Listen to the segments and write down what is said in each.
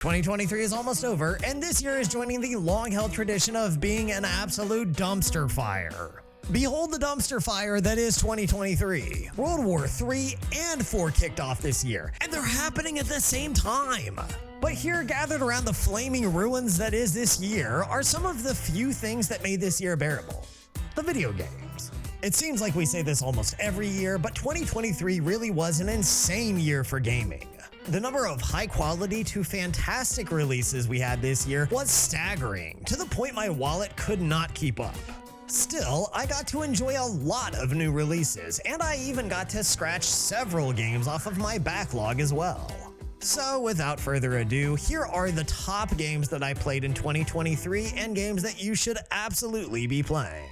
2023 is almost over, and this year is joining the long-held tradition of being an absolute dumpster fire. Behold the dumpster fire that is 2023. World War III and IV kicked off this year, and they're happening at the same time. But here, gathered around the flaming ruins that is this year, are some of the few things that made this year bearable. The video games. It seems like we say this almost every year, but 2023 really was an insane year for gaming. The number of high quality to fantastic releases we had this year was staggering, to the point my wallet could not keep up. Still, I got to enjoy a lot of new releases, and I even got to scratch several games off of my backlog as well. So without further ado, here are the top games that I played in 2023 and games that you should absolutely be playing.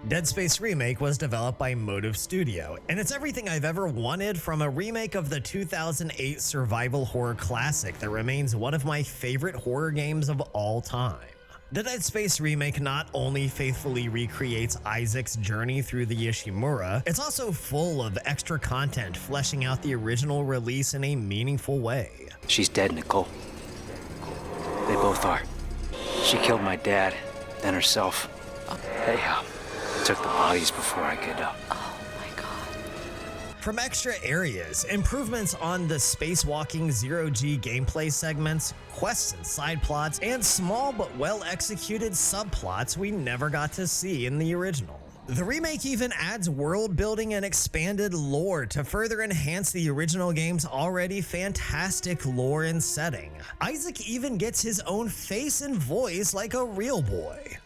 Dead Space Remake was developed by Motive Studio, and it's everything I've ever wanted from a remake of the 2008 survival horror classic that remains one of my favorite horror games of all time. The Dead Space Remake not only faithfully recreates Isaac's journey through the Ishimura, it's also full of extra content fleshing out the original release in a meaningful way. She's dead, Nicole. They both are. She killed my dad, then herself. They took the bodies before I could. Oh my god. From extra areas, improvements on the spacewalking zero-G gameplay segments, quests and side plots, and small but well-executed subplots we never got to see in the original. The remake even adds world building and expanded lore to further enhance the original game's already fantastic lore and setting. Isaac even gets his own face and voice like a real boy.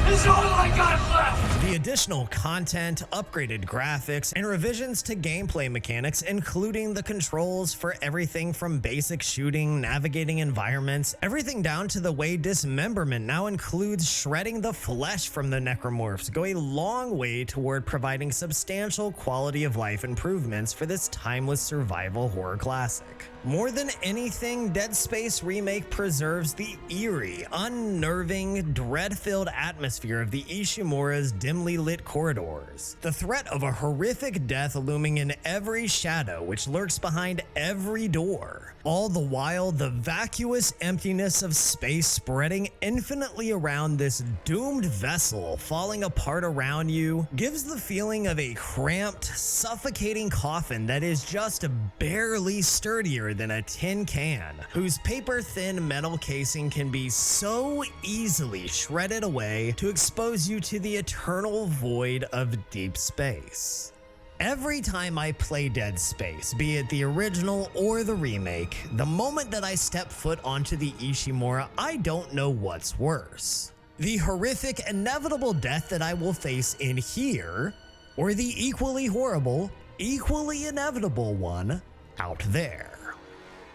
This is all I got left! The additional content, upgraded graphics, and revisions to gameplay mechanics, including the controls for everything from basic shooting, navigating environments, everything down to the way dismemberment now includes shredding the flesh from the necromorphs, go a long way toward providing substantial quality of life improvements for this timeless survival horror classic. More than anything, Dead Space Remake preserves the eerie, unnerving, dread-filled atmosphere of the Ishimura's dimly lit corridors. The threat of a horrific death looming in every shadow which lurks behind every door. All the while, the vacuous emptiness of space spreading infinitely around this doomed vessel falling apart around you gives the feeling of a cramped, suffocating coffin that is just barely sturdier than a tin can, whose paper-thin metal casing can be so easily shredded away to expose you to the eternal void of deep space. Every time I play Dead Space, be it the original or the remake, the moment that I step foot onto the Ishimura, I don't know what's worse. The horrific, inevitable death that I will face in here, or the equally horrible, equally inevitable one out there.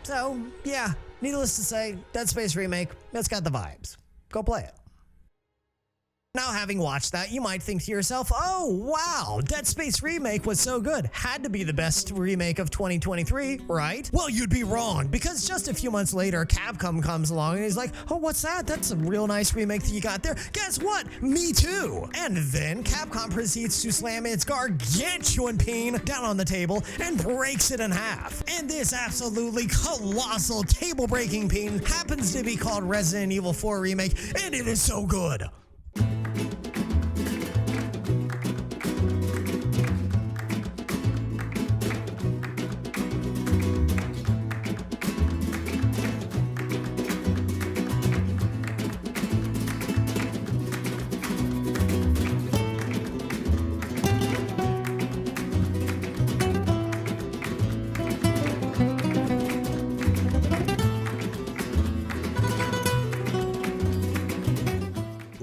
So, yeah, needless to say, Dead Space Remake, it's got the vibes. Go play it. Now, having watched that, you might think to yourself, oh wow, Dead Space Remake was so good, had to be the best remake of 2023, right? Well, you'd be wrong, because just a few months later, Capcom comes along and he's like, oh, what's that? That's a real nice remake that you got there. Guess what? Me too. And then Capcom proceeds to slam its gargantuan peen down on the table and breaks it in half. And this absolutely colossal table-breaking peen happens to be called Resident Evil 4 Remake, and it is so good.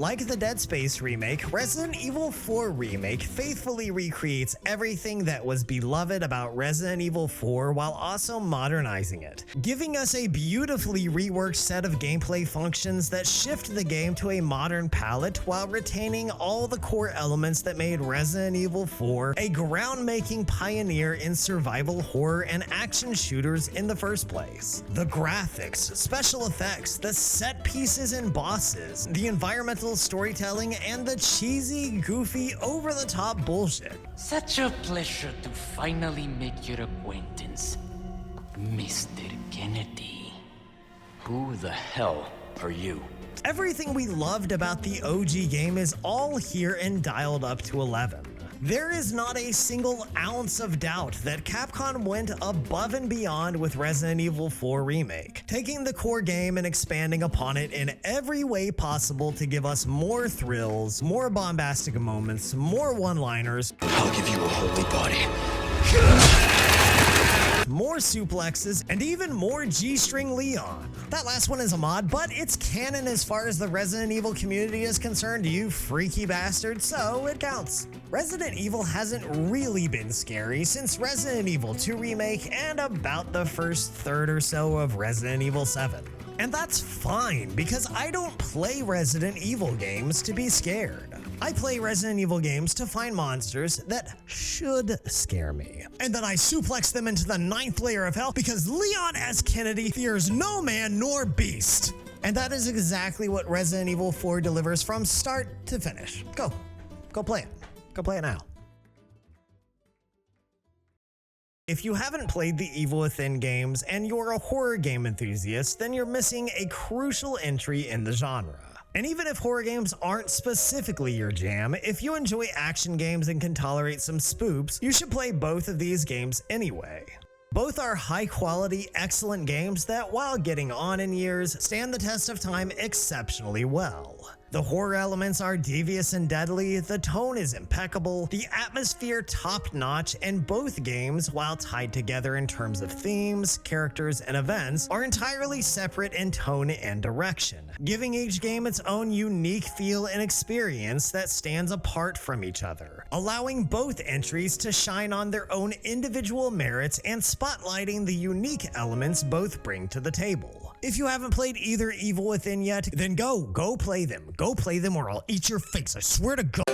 Like the Dead Space remake, Resident Evil 4 Remake faithfully recreates everything that was beloved about Resident Evil 4 while also modernizing it, giving us a beautifully reworked set of gameplay functions that shift the game to a modern palette while retaining all the core elements that made Resident Evil 4 a groundbreaking pioneer in survival horror and action shooters in the first place. The graphics, special effects, the set pieces and bosses, the environmental storytelling, and the cheesy, goofy, over-the-top bullshit. Such a pleasure to finally make your acquaintance, Mr. Kennedy. Who the hell are you? Everything we loved about the OG game is all here and dialed up to 11. There is not a single ounce of doubt that Capcom went above and beyond with Resident Evil 4 Remake, taking the core game and expanding upon it in every way possible to give us more thrills, more bombastic moments, more one-liners. I'll give you a holy body. More suplexes, and even more G-String Leon. That last one is a mod, but it's canon as far as the Resident Evil community is concerned, you freaky bastard, so it counts. Resident Evil hasn't really been scary since Resident Evil 2 Remake and about the first third or so of Resident Evil 7. And that's fine, because I don't play Resident Evil games to be scared. I play Resident Evil games to find monsters that should scare me. And then I suplex them into the 9th layer of hell because Leon S. Kennedy fears no man nor beast. And that is exactly what Resident Evil 4 delivers from start to finish. Go play it. Go play it now. If you haven't played the Evil Within games and you're a horror game enthusiast, then you're missing a crucial entry in the genre. And even if horror games aren't specifically your jam, if you enjoy action games and can tolerate some spoops, you should play both of these games anyway. Both are high-quality, excellent games that, while getting on in years, stand the test of time exceptionally well. The horror elements are devious and deadly, the tone is impeccable, the atmosphere top-notch, and both games, while tied together in terms of themes, characters, and events, are entirely separate in tone and direction, giving each game its own unique feel and experience that stands apart from each other, allowing both entries to shine on their own individual merits and spotlighting the unique elements both bring to the table. If you haven't played either Evil Within yet, then go play them. Go play them or I'll eat your face, I swear to God.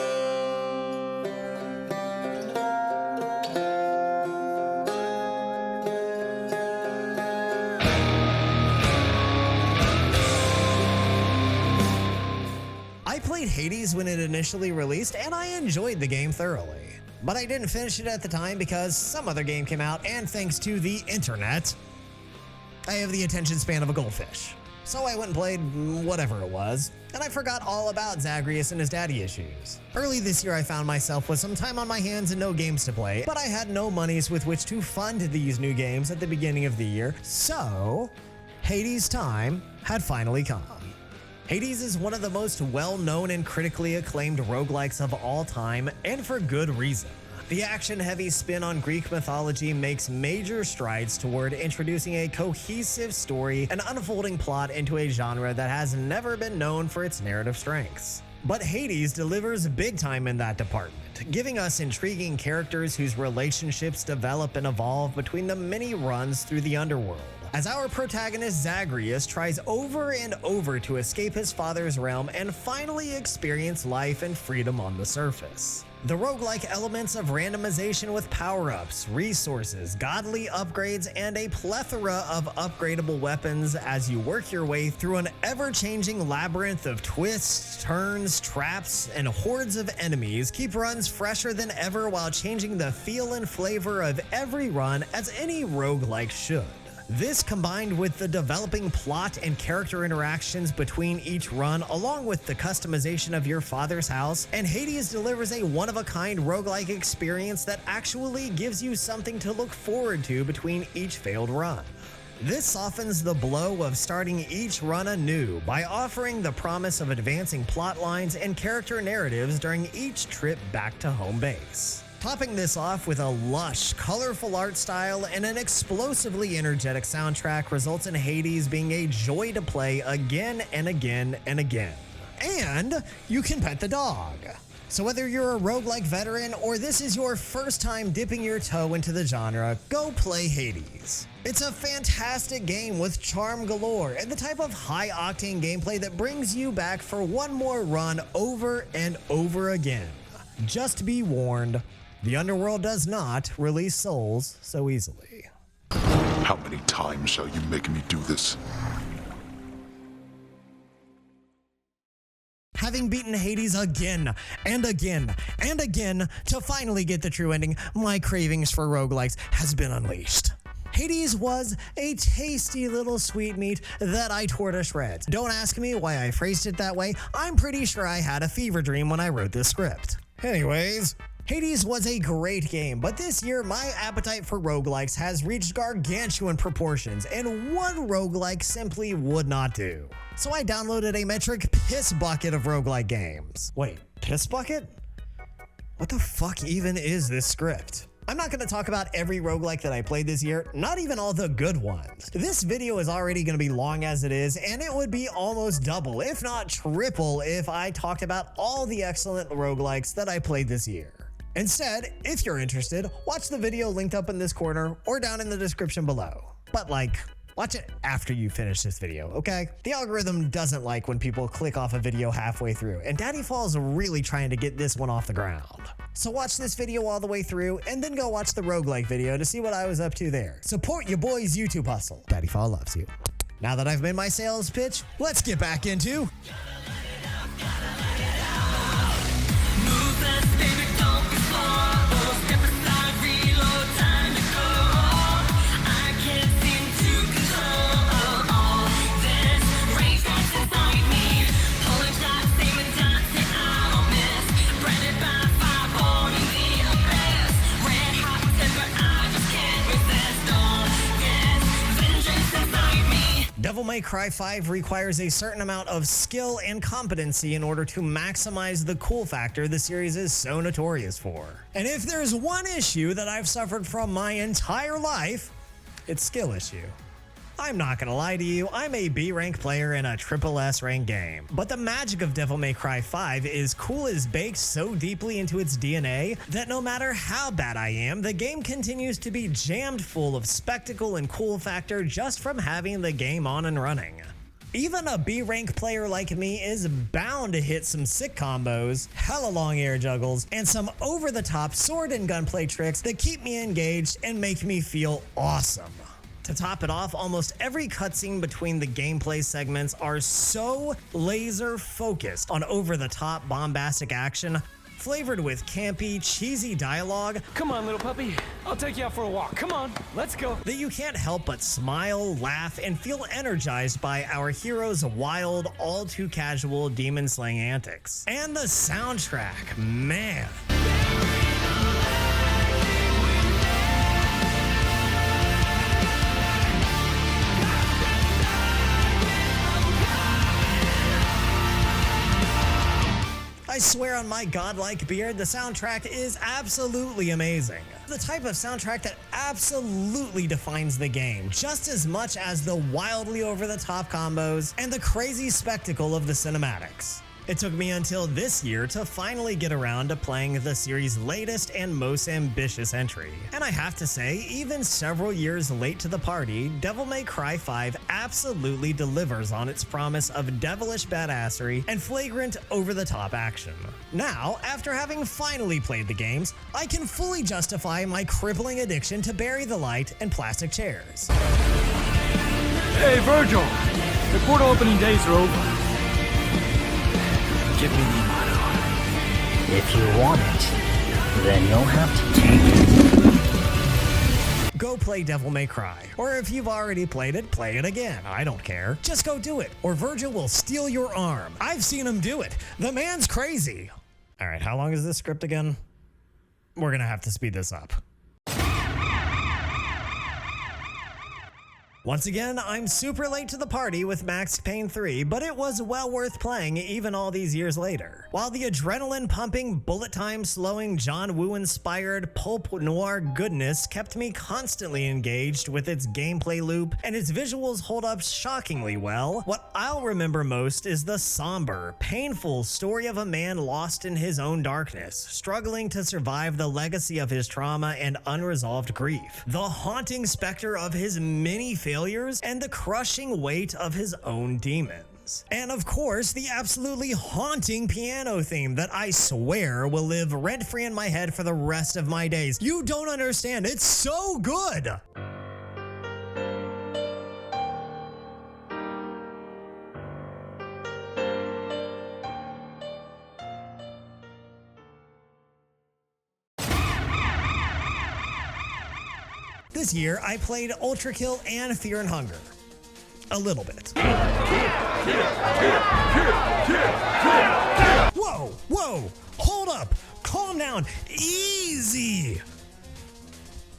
I played Hades when it initially released and I enjoyed the game thoroughly. But I didn't finish it at the time because some other game came out, and thanks to the internet, I have the attention span of a goldfish. So I went and played whatever it was, and I forgot all about Zagreus and his daddy issues. Early this year I found myself with some time on my hands and no games to play, but I had no monies with which to fund these new games at the beginning of the year, so Hades' time had finally come. Hades is one of the most well-known and critically acclaimed roguelikes of all time, and for good reason. The action-heavy spin on Greek mythology makes major strides toward introducing a cohesive story and unfolding plot into a genre that has never been known for its narrative strengths. But Hades delivers big time in that department, giving us intriguing characters whose relationships develop and evolve between the many runs through the underworld, as our protagonist Zagreus tries over and over to escape his father's realm and finally experience life and freedom on the surface. The roguelike elements of randomization with power-ups, resources, godly upgrades, and a plethora of upgradable weapons as you work your way through an ever-changing labyrinth of twists, turns, traps, and hordes of enemies keep runs fresher than ever while changing the feel and flavor of every run as any roguelike should. This, combined with the developing plot and character interactions between each run, along with the customization of your father's house, and Hades delivers a one-of-a-kind roguelike experience that actually gives you something to look forward to between each failed run. This softens the blow of starting each run anew by offering the promise of advancing plot lines and character narratives during each trip back to home base. Topping this off with a lush, colorful art style and an explosively energetic soundtrack results in Hades being a joy to play again and again and again. And you can pet the dog. So whether you're a roguelike veteran or this is your first time dipping your toe into the genre, go play Hades. It's a fantastic game with charm galore and the type of high-octane gameplay that brings you back for one more run over and over again. Just be warned, the underworld does not release souls so easily. How many times shall you make me do this? Having beaten Hades again and again and again to finally get the true ending, my cravings for roguelikes has been unleashed. Hades was a tasty little sweetmeat that I tore to shreds. Don't ask me why I phrased it that way. I'm pretty sure I had a fever dream when I wrote this script. Anyways, Hades was a great game, but this year my appetite for roguelikes has reached gargantuan proportions, and one roguelike simply would not do. So I downloaded a metric piss bucket of roguelike games. Wait, piss bucket? What the fuck even is this script? I'm not going to talk about every roguelike that I played this year, not even all the good ones. This video is already going to be long as it is, and it would be almost double, if not triple, if I talked about all the excellent roguelikes that I played this year. Instead, if you're interested, watch the video linked up in this corner or down in the description below. But watch it after you finish this video, okay? The algorithm doesn't like when people click off a video halfway through, and Daddy Fall's really trying to get this one off the ground. So watch this video all the way through, and then go watch the roguelike video to see what I was up to there. Support your boy's YouTube hustle. Daddy Fall loves you. Now that I've made my sales pitch, let's get back into... Devil May Cry 5 requires a certain amount of skill and competency in order to maximize the cool factor the series is so notorious for. And if there's one issue that I've suffered from my entire life, it's skill issue. I'm not gonna lie to you, I'm a B rank player in a triple S rank game. But the magic of Devil May Cry 5 is cool as baked so deeply into its DNA that no matter how bad I am, the game continues to be jammed full of spectacle and cool factor just from having the game on and running. Even a B rank player like me is bound to hit some sick combos, hella long air juggles, and some over the top sword and gunplay tricks that keep me engaged and make me feel awesome. To top it off, almost every cutscene between the gameplay segments are so laser focused on over-the-top bombastic action, flavored with campy, cheesy dialogue. Come on, little puppy. I'll take you out for a walk. Come on, let's go. That you can't help but smile, laugh, and feel energized by our hero's wild, all-too-casual demon-slaying antics. And the soundtrack, man. I swear on my godlike beard, the soundtrack is absolutely amazing. The type of soundtrack that absolutely defines the game, just as much as the wildly over-the-top combos and the crazy spectacle of the cinematics. It took me until this year to finally get around to playing the series' latest and most ambitious entry. And I have to say, even several years late to the party, Devil May Cry 5 absolutely delivers on its promise of devilish badassery and flagrant over-the-top action. Now, after having finally played the games, I can fully justify my crippling addiction to bury the light and plastic chairs. Hey, Virgil! The portal opening days are over. Give me Neoma. If you want it, then you'll have to take it. Go play Devil May Cry. Or if you've already played it, play it again. I don't care. Just go do it, or Virgil will steal your arm. I've seen him do it. The man's crazy. All right, how long is this script again? We're gonna have to speed this up. Once again, I'm super late to the party with Max Payne 3, but it was well worth playing even all these years later. While the adrenaline-pumping, bullet-time-slowing, John Woo-inspired pulp noir goodness kept me constantly engaged with its gameplay loop and its visuals hold up shockingly well, what I'll remember most is the somber, painful story of a man lost in his own darkness, struggling to survive the legacy of his trauma and unresolved grief, the haunting specter of his many failures, and the crushing weight of his own demons. And of course, the absolutely haunting piano theme that I swear will live rent-free in my head for the rest of my days. You don't understand, it's so good! This year, I played Ultra Kill and Fear and Hunger. A little bit. Whoa, whoa, hold up, calm down, easy.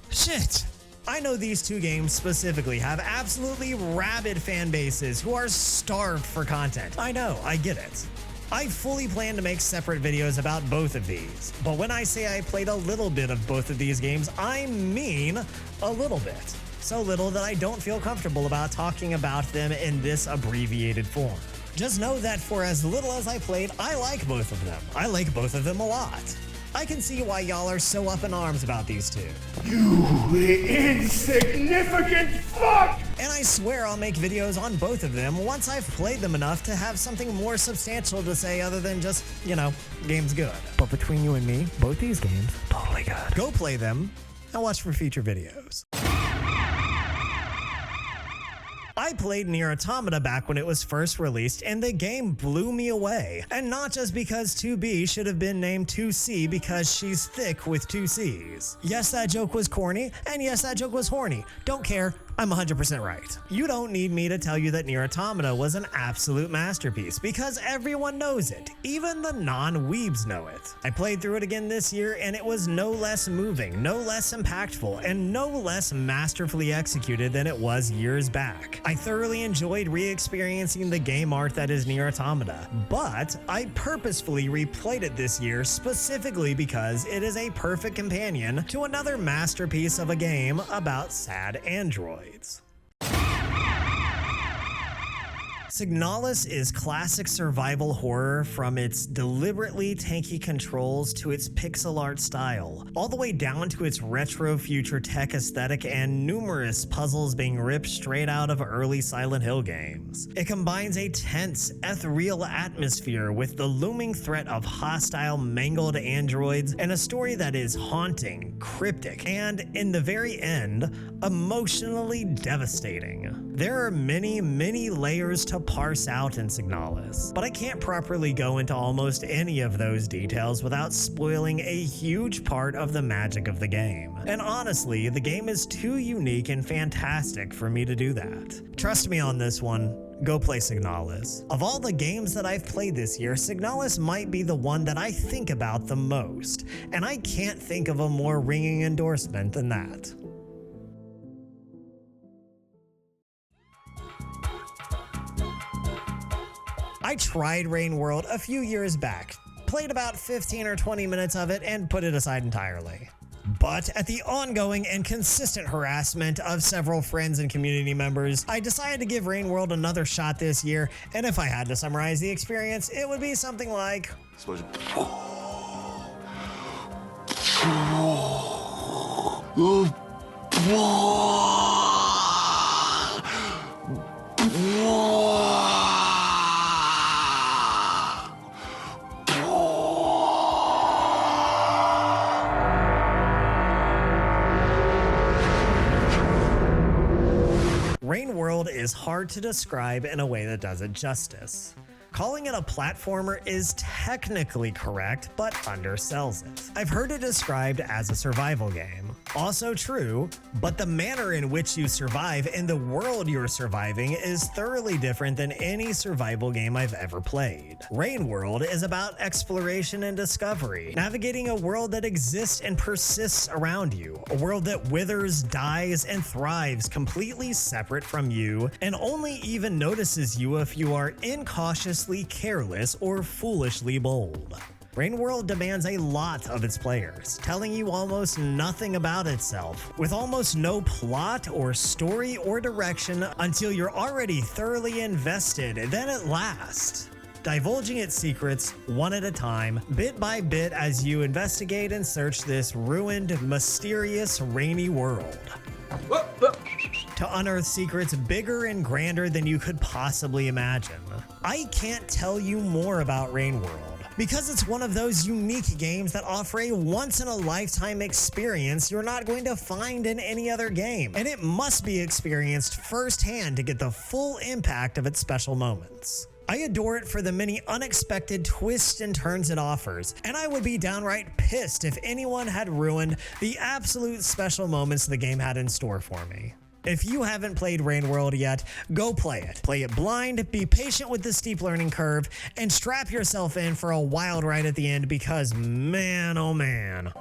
Shit. I know these two games specifically have absolutely rabid fan bases who are starved for content. I know, I get it. I fully plan to make separate videos about both of these, but when I say I played a little bit of both of these games, I mean a little bit. So little that I don't feel comfortable about talking about them in this abbreviated form. Just know that for as little as I played, I like both of them. I like both of them a lot. I can see why y'all are so up in arms about these two. You insignificant fuck! And I swear I'll make videos on both of them once I've played them enough to have something more substantial to say other than just, you know, game's good. But between you and me, both these games, totally good. Go play them and watch for future videos. I played Nier Automata back when it was first released, and the game blew me away. And not just because 2B should have been named 2C because she's thick with 2 C's. Yes, that joke was corny, and yes, that joke was horny. Don't care. I'm 100% right. You don't need me to tell you that Nier Automata was an absolute masterpiece because everyone knows it. Even the non-weebs know it. I played through it again this year and it was no less moving, no less impactful, and no less masterfully executed than it was years back. I thoroughly enjoyed re-experiencing the game art that is Nier Automata, but I purposefully replayed it this year specifically because it is a perfect companion to another masterpiece of a game about sad androids. Signalz is classic survival horror from its deliberately tanky controls to its pixel art style, all the way down to its retro future tech aesthetic and numerous puzzles being ripped straight out of early Silent Hill games. It combines a tense, ethereal atmosphere with the looming threat of hostile, mangled androids and a story that is haunting, cryptic, and, in the very end, emotionally devastating. There are many, many layers to parse out in Signalz, but I can't properly go into almost any of those details without spoiling a huge part of the magic of the game. And honestly, the game is too unique and fantastic for me to do that. Trust me on this one. Go play Signalz. Of all the games that I've played this year, Signalz might be the one that I think about the most, and I can't think of a more ringing endorsement than that. I tried Rain World a few years back, played about 15 or 20 minutes of it, and put it aside entirely. But at the ongoing and consistent harassment of several friends and community members, I decided to give Rain World another shot this year, and if I had to summarize the experience, it would be something like... Rain World is hard to describe in a way that does it justice. Calling it a platformer is technically correct, but undersells it. I've heard it described as a survival game. Also true, but the manner in which you survive and the world you're surviving is thoroughly different than any survival game I've ever played. Rain World is about exploration and discovery, navigating a world that exists and persists around you, a world that withers, dies, and thrives completely separate from you, and only even notices you if you are incautiously careless or foolishly bold. Rain World demands a lot of its players, telling you almost nothing about itself, with almost no plot or story or direction until you're already thoroughly invested, then at last, divulging its secrets one at a time, bit by bit as you investigate and search this ruined, mysterious, rainy world. To unearth secrets bigger and grander than you could possibly imagine. I can't tell you more about Rain World, because it's one of those unique games that offer a once-in-a-lifetime experience you're not going to find in any other game, and it must be experienced firsthand to get the full impact of its special moments. I adore it for the many unexpected twists and turns it offers, and I would be downright pissed if anyone had ruined the absolute special moments the game had in store for me. If you haven't played Rain World yet, go play it. Play it blind, be patient with the steep learning curve, and strap yourself in for a wild ride at the end because man, oh man.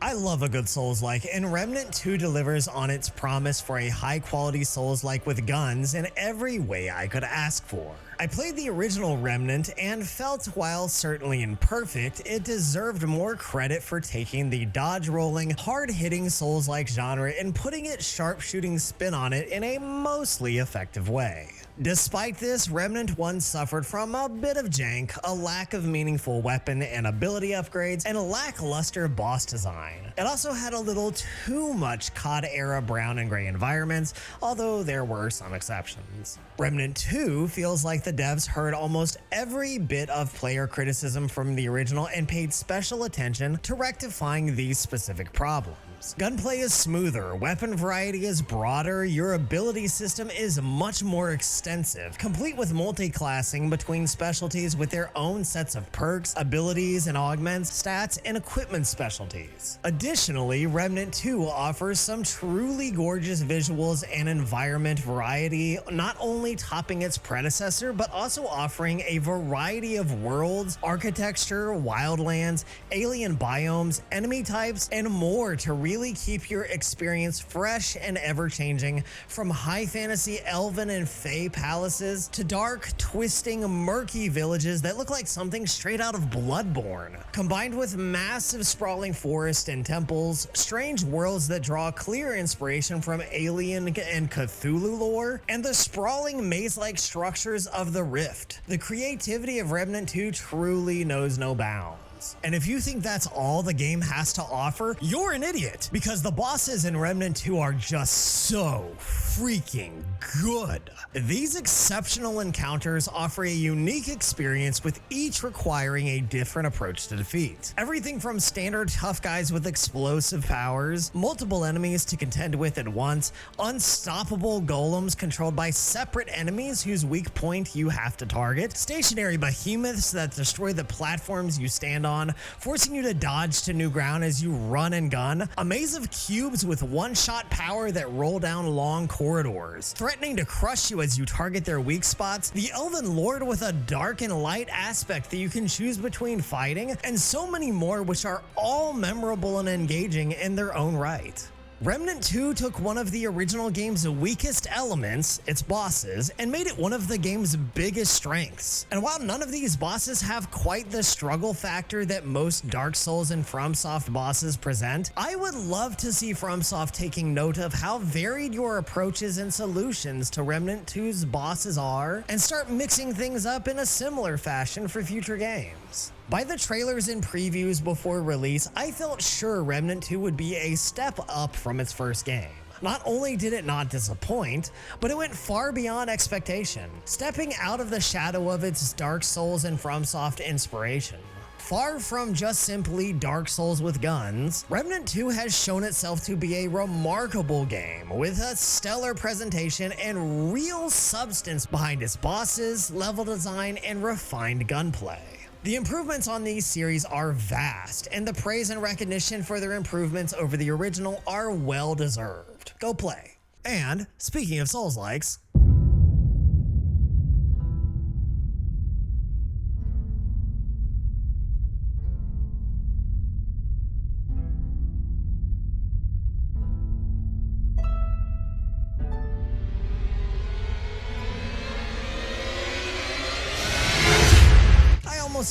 I love a good Souls-like, and Remnant II delivers on its promise for a high-quality Souls-like with guns in every way I could ask for. I played the original Remnant and felt, while certainly imperfect, it deserved more credit for taking the dodge-rolling, hard-hitting Souls-like genre and putting its sharp-shooting spin on it in a mostly effective way. Despite this, Remnant 1 suffered from a bit of jank, a lack of meaningful weapon and ability upgrades, and a lackluster boss design. It also had a little too much COD-era brown and gray environments, although there were some exceptions. Remnant 2 feels like the devs heard almost every bit of player criticism from the original and paid special attention to rectifying these specific problems. Gunplay is smoother, weapon variety is broader, your ability system is much more extensive, complete with multi-classing between specialties with their own sets of perks, abilities and augments, stats, and equipment specialties. Additionally, Remnant 2 offers some truly gorgeous visuals and environment variety, not only topping its predecessor, but also offering a variety of worlds, architecture, wildlands, alien biomes, enemy types, and more to really keep your experience fresh and ever-changing, from high fantasy elven and fae palaces to dark, twisting, murky villages that look like something straight out of Bloodborne, combined with massive sprawling forests and temples, strange worlds that draw clear inspiration from alien and Cthulhu lore, and the sprawling maze-like structures of the Rift. The creativity of Remnant 2 truly knows no bounds. And if you think that's all the game has to offer, you're an idiot, because the bosses in Remnant 2 are just so freaking good. These exceptional encounters offer a unique experience, with each requiring a different approach to defeat. Everything from standard tough guys with explosive powers, multiple enemies to contend with at once, unstoppable golems controlled by separate enemies whose weak point you have to target, stationary behemoths that destroy the platforms you stand on, forcing you to dodge to new ground as you run and gun, a maze of cubes with one-shot power that roll down long corridors, threatening to crush you as you target their weak spots, the Elven Lord with a dark and light aspect that you can choose between fighting, and so many more, which are all memorable and engaging in their own right. Remnant 2 took one of the original game's weakest elements, its bosses, and made it one of the game's biggest strengths. And while none of these bosses have quite the struggle factor that most Dark Souls and FromSoft bosses present, I would love to see FromSoft taking note of how varied your approaches and solutions to Remnant 2's bosses are, and start mixing things up in a similar fashion for future games. By the trailers and previews before release, I felt sure Remnant 2 would be a step up from its first game. Not only did it not disappoint, but it went far beyond expectation, stepping out of the shadow of its Dark Souls and FromSoft inspiration. Far from just simply Dark Souls with guns, Remnant II has shown itself to be a remarkable game with a stellar presentation and real substance behind its bosses, level design, and refined gunplay. The improvements on these series are vast, and the praise and recognition for their improvements over the original are well deserved. Go play. And speaking of Souls likes,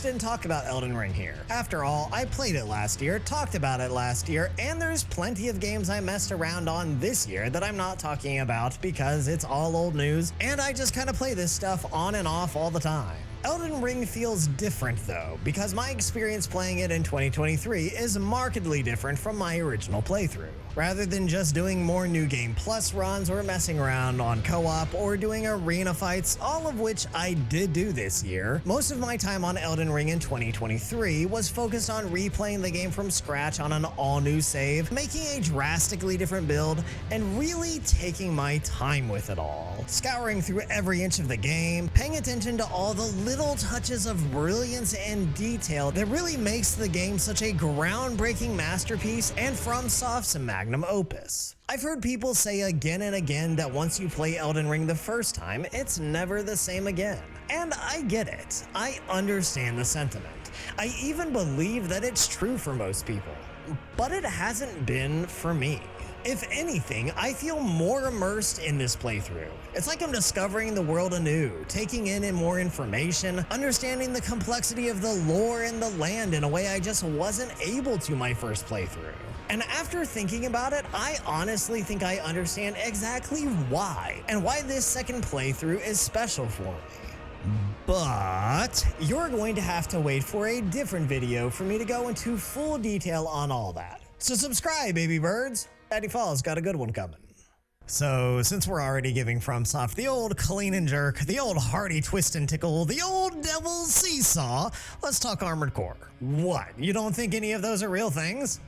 didn't talk about Elden Ring here. After all, I played it last year, talked about it last year, and there's plenty of games I messed around on this year that I'm not talking about because it's all old news, and I just kind of play this stuff on and off all the time. Elden Ring feels different though, because my experience playing it in 2023 is markedly different from my original playthrough. Rather than just doing more New Game Plus runs or messing around on co-op or doing arena fights, all of which I did do this year, most of my time on Elden Ring in 2023 was focused on replaying the game from scratch on an all-new save, making a drastically different build, and really taking my time with it all. Scouring through every inch of the game, paying attention to all the little touches of brilliance and detail that really makes the game such a groundbreaking masterpiece and FromSoft's magnum opus. I've heard people say again and again that once you play Elden Ring the first time, it's never the same again. And I get it. I understand the sentiment. I even believe that it's true for most people. But it hasn't been for me. If anything, I feel more immersed in this playthrough. It's like I'm discovering the world anew, taking in more information, understanding the complexity of the lore and the land in a way I just wasn't able to my first playthrough. And after thinking about it, I honestly think I understand exactly why, and why this second playthrough is special for me. But you're going to have to wait for a different video for me to go into full detail on all that. So subscribe, baby birds. Daddy Fall's got a good one coming. So, since we're already giving FromSoft the old clean and jerk, the old hearty twist and tickle, the old devil's seesaw, let's talk Armored Core. What, you don't think any of those are real things?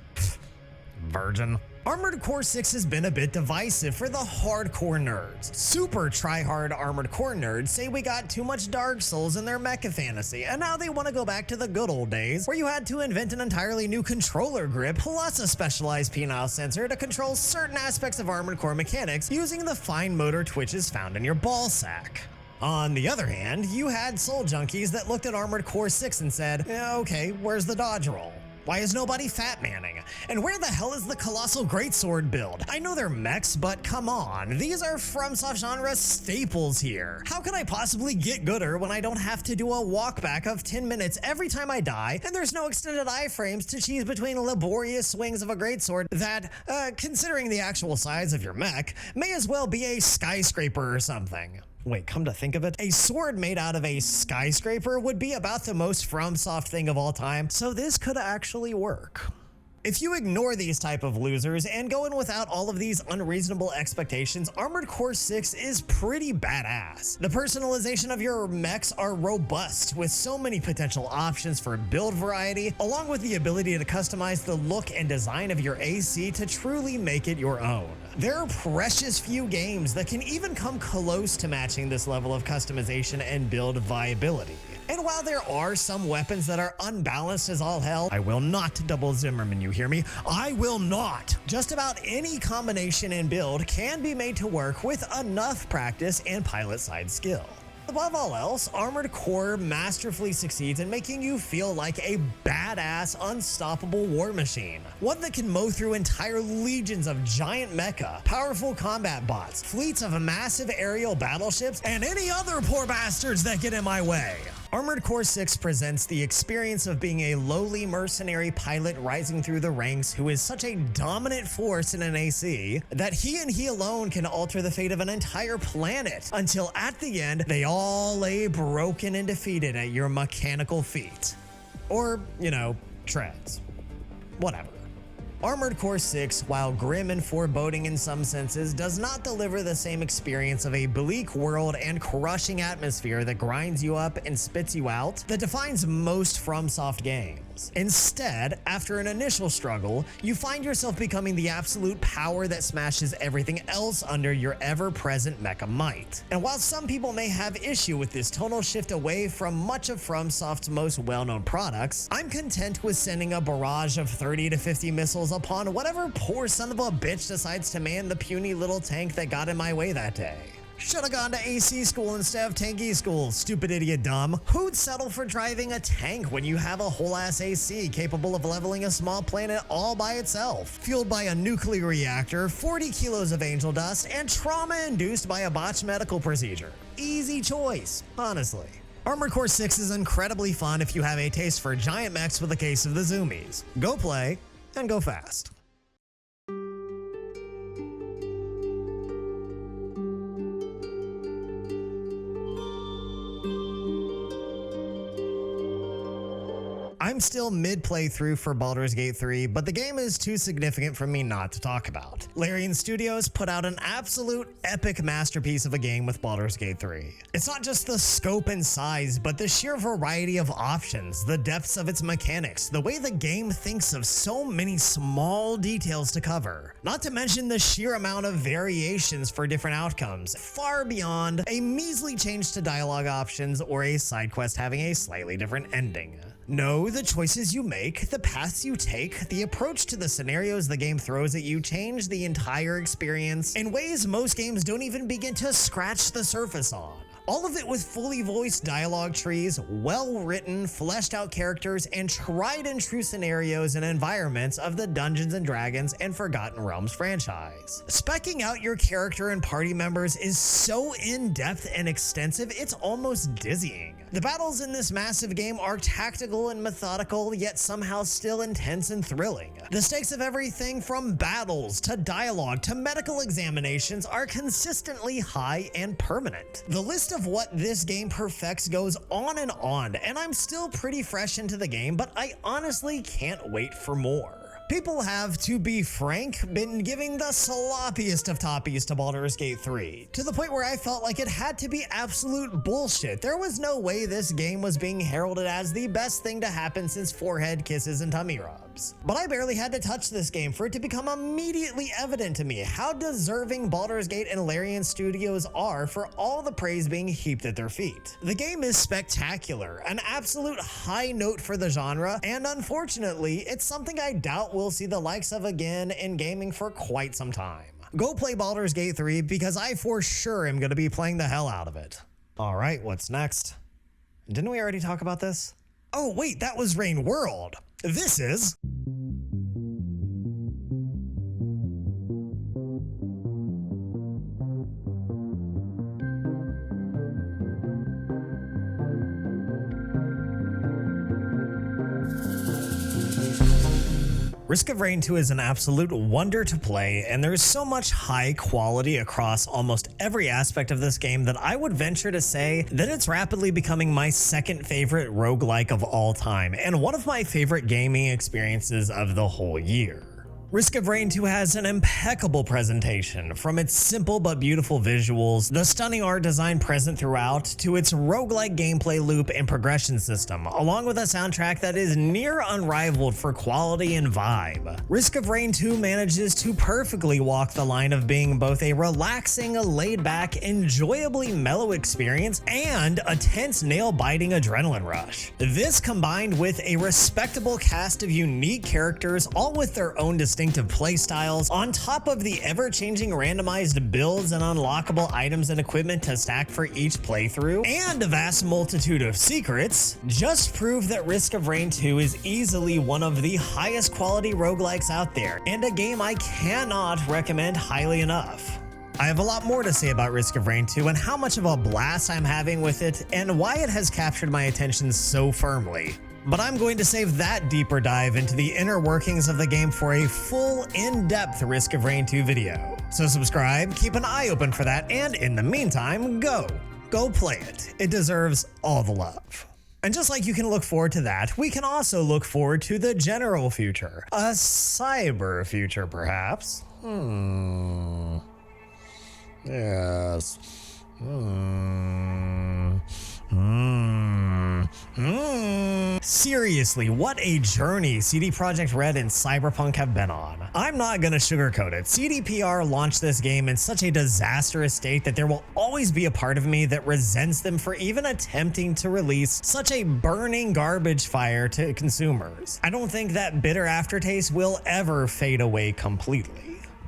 Virgin. Armored Core 6 has been a bit divisive for the hardcore nerds. Super try-hard Armored Core nerds say we got too much Dark Souls in their mecha fantasy, and now they want to go back to the good old days where you had to invent an entirely new controller grip plus a specialized penile sensor to control certain aspects of Armored Core mechanics using the fine motor twitches found in your ball sack. On the other hand, you had soul junkies that looked at Armored Core 6 and said, okay, where's the dodge roll? Why is nobody fat manning? And where the hell is the colossal greatsword build? I know they're mechs, but come on, these are FromSoft genre staples here. How can I possibly get gooder when I don't have to do a walkback of 10 minutes every time I die, and there's no extended iframes to choose between laborious swings of a greatsword that, considering the actual size of your mech, may as well be a skyscraper or something. Wait, come to think of it, a sword made out of a skyscraper would be about the most FromSoft thing of all time, so this could actually work. If you ignore these type of losers and go in without all of these unreasonable expectations, Armored Core 6 is pretty badass. The personalization of your mechs are robust, with so many potential options for build variety, along with the ability to customize the look and design of your AC to truly make it your own. There are precious few games that can even come close to matching this level of customization and build viability. And while there are some weapons that are unbalanced as all hell, I will not double Zimmerman, you hear me? I will not! Just about any combination and build can be made to work with enough practice and pilot side skill. Above all else, Armored Core masterfully succeeds in making you feel like a badass, unstoppable war machine. One that can mow through entire legions of giant mecha, powerful combat bots, fleets of massive aerial battleships, and any other poor bastards that get in my way. Armored Core 6 presents the experience of being a lowly mercenary pilot rising through the ranks who is such a dominant force in an AC that he and he alone can alter the fate of an entire planet until at the end they all lay broken and defeated at your mechanical feet. Or, you know, treads. Whatever. Armored Core 6, while grim and foreboding in some senses, does not deliver the same experience of a bleak world and crushing atmosphere that grinds you up and spits you out that defines most FromSoft games. Instead, after an initial struggle, you find yourself becoming the absolute power that smashes everything else under your ever-present mecha might. And while some people may have issue with this tonal shift away from much of FromSoft's most well-known products, I'm content with sending a barrage of 30 to 50 missiles upon whatever poor son of a bitch decides to man the puny little tank that got in my way that day. Should've gone to AC school instead of tanky school, stupid idiot dumb. Who'd settle for driving a tank when you have a whole ass AC capable of leveling a small planet all by itself, fueled by a nuclear reactor, 40 kilos of angel dust, and trauma induced by a botched medical procedure? Easy choice, honestly. Armored Core 6 is incredibly fun if you have a taste for giant mechs with a case of the zoomies. Go play, and go fast. I'm still mid-playthrough for Balers Gate 3, but the game is too significant for me not to talk about. Larian Studios put out an absolute epic masterpiece of a game with Balers Gate 3. It's not just the scope and size, but the sheer variety of options, the depths of its mechanics, the way the game thinks of so many small details to cover. Not to mention the sheer amount of variations for different outcomes, far beyond a measly change to dialogue options or a side quest having a slightly different ending. No, the choices you make, the paths you take, the approach to the scenarios the game throws at you change the entire experience in ways most games don't even begin to scratch the surface on. All of it with fully voiced dialogue trees, well-written, fleshed out characters, and tried and true scenarios and environments of the Dungeons & Dragons and Forgotten Realms franchise. Speccing out your character and party members is so in-depth and extensive, it's almost dizzying. The battles in this massive game are tactical and methodical, yet somehow still intense and thrilling. The stakes of everything from battles to dialogue to medical examinations are consistently high and permanent. The list of what this game perfects goes on, and I'm still pretty fresh into the game, but I honestly can't wait for more. People have, to be frank, been giving the sloppiest of toppies to Balers Gate 3, to the point where I felt like it had to be absolute bullshit. There was no way this game was being heralded as the best thing to happen since forehead kisses and tummy rubs. But I barely had to touch this game for it to become immediately evident to me how deserving Balers Gate and Larian Studios are for all the praise being heaped at their feet. The game is spectacular, an absolute high note for the genre, and unfortunately, it's something I doubt we'll see the likes of again in gaming for quite some time. Go play Balers Gate 3 because I for sure am going to be playing the hell out of it. Alright, what's next? Didn't we already talk about this? Oh wait, that was Rain World. This is... Risk of Rain 2 is an absolute wonder to play, and there's so much high quality across almost every aspect of this game that I would venture to say that it's rapidly becoming my second favorite roguelike of all time, and one of my favorite gaming experiences of the whole year. Risk of Rain 2 has an impeccable presentation, from its simple but beautiful visuals, the stunning art design present throughout, to its roguelike gameplay loop and progression system, along with a soundtrack that is near unrivaled for quality and vibe. Risk of Rain 2 manages to perfectly walk the line of being both a relaxing, laid-back, enjoyably mellow experience and a tense, nail-biting adrenaline rush. This combined with a respectable cast of unique characters, all with their own distinctive playstyles, on top of the ever-changing randomized builds and unlockable items and equipment to stack for each playthrough, and a vast multitude of secrets, just prove that Risk of Rain 2 is easily one of the highest quality roguelikes out there, and a game I cannot recommend highly enough. I have a lot more to say about Risk of Rain 2 and how much of a blast I'm having with it, and why it has captured my attention so firmly. But I'm going to save that deeper dive into the inner workings of the game for a full, in-depth Risk of Rain 2 video. So subscribe, keep an eye open for that, and in the meantime, go play it. It deserves all the love. And just like you can look forward to that, we can also look forward to the general future. A cyber future, perhaps. Yes. Seriously, what a journey CD Projekt Red and Cyberpunk have been on. I'm not gonna sugarcoat it. CDPR launched this game in such a disastrous state that there will always be a part of me that resents them for even attempting to release such a burning garbage fire to consumers. I don't think that bitter aftertaste will ever fade away completely.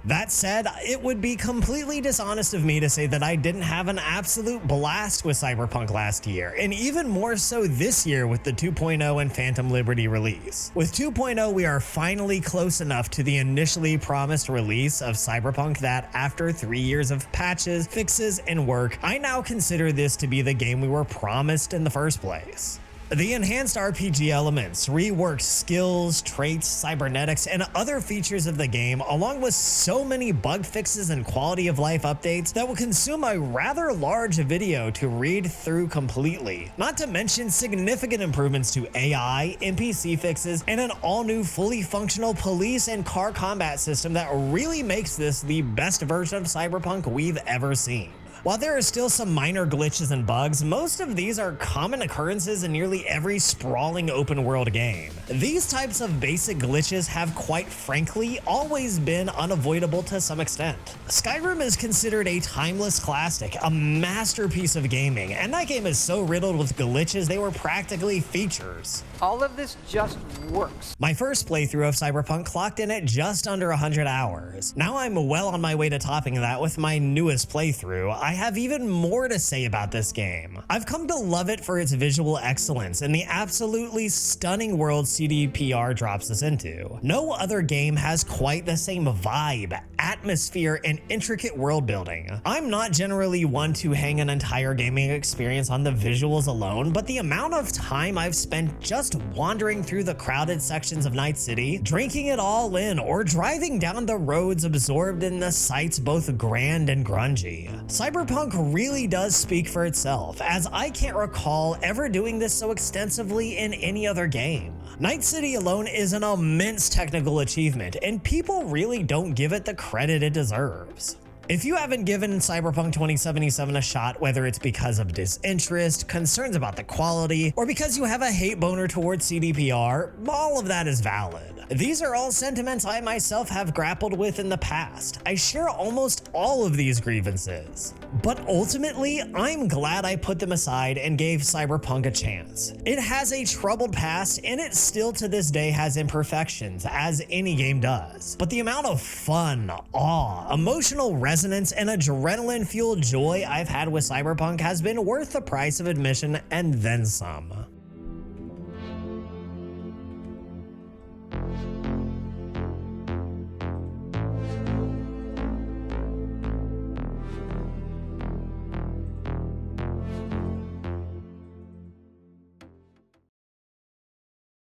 That said, it would be completely dishonest of me to say that I didn't have an absolute blast with Cyberpunk last year, and even more so this year with the 2.0 and Phantom Liberty release. With 2.0, we are finally close enough to the initially promised release of Cyberpunk that after 3 years of patches, fixes, and work, I now consider this to be the game we were promised in the first place. The enhanced RPG elements, reworked skills, traits, cybernetics, and other features of the game, along with so many bug fixes and quality of life updates that will consume a rather large video to read through completely. Not to mention significant improvements to AI, NPC fixes, and an all-new fully functional police and car combat system that really makes this the best version of Cyberpunk we've ever seen. While there are still some minor glitches and bugs, most of these are common occurrences in nearly every sprawling open world game. These types of basic glitches have quite frankly always been unavoidable to some extent. Skyrim is considered a timeless classic, a masterpiece of gaming, and that game is so riddled with glitches they were practically features. All of this just works. My first playthrough of Cyberpunk clocked in at just under 100 hours. Now I'm well on my way to topping that with my newest playthrough. I have even more to say about this game. I've come to love it for its visual excellence and the absolutely stunning world CDPR drops us into. No other game has quite the same vibe, atmosphere, and intricate world building. I'm not generally one to hang an entire gaming experience on the visuals alone, but the amount of time I've spent just wandering through the crowded sections of Night City, drinking it all in, or driving down the roads absorbed in the sights both grand and grungy. Cyberpunk really does speak for itself, as I can't recall ever doing this so extensively in any other game. Night City alone is an immense technical achievement, and people really don't give it the credit it deserves. If you haven't given Cyberpunk 2077 a shot, whether it's because of disinterest, concerns about the quality, or because you have a hate boner towards CDPR, all of that is valid. These are all sentiments I myself have grappled with in the past. I share almost all of these grievances. But ultimately, I'm glad I put them aside and gave Cyberpunk a chance. It has a troubled past, and it still to this day has imperfections, as any game does. But the amount of fun, awe, emotional resonance, and adrenaline-fueled joy I've had with Cyberpunk has been worth the price of admission and then some.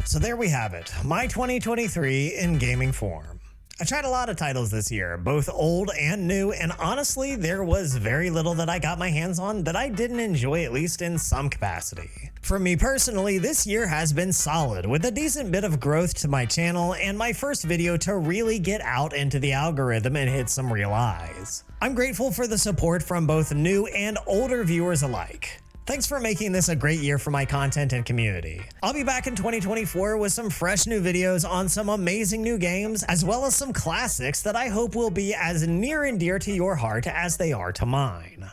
So there we have it, my 2023 in gaming form. I tried a lot of titles this year, both old and new, and honestly, there was very little that I got my hands on that I didn't enjoy, at least in some capacity. For me personally, this year has been solid, with a decent bit of growth to my channel and my first video to really get out into the algorithm and hit some real highs. I'm grateful for the support from both new and older viewers alike. Thanks for making this a great year for my content and community. I'll be back in 2024 with some fresh new videos on some amazing new games, as well as some classics that I hope will be as near and dear to your heart as they are to mine.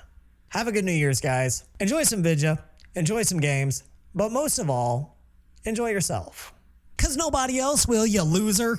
Have a good New Year's, guys. Enjoy some vidya, enjoy some games, but most of all, enjoy yourself. 'Cause nobody else will, you loser.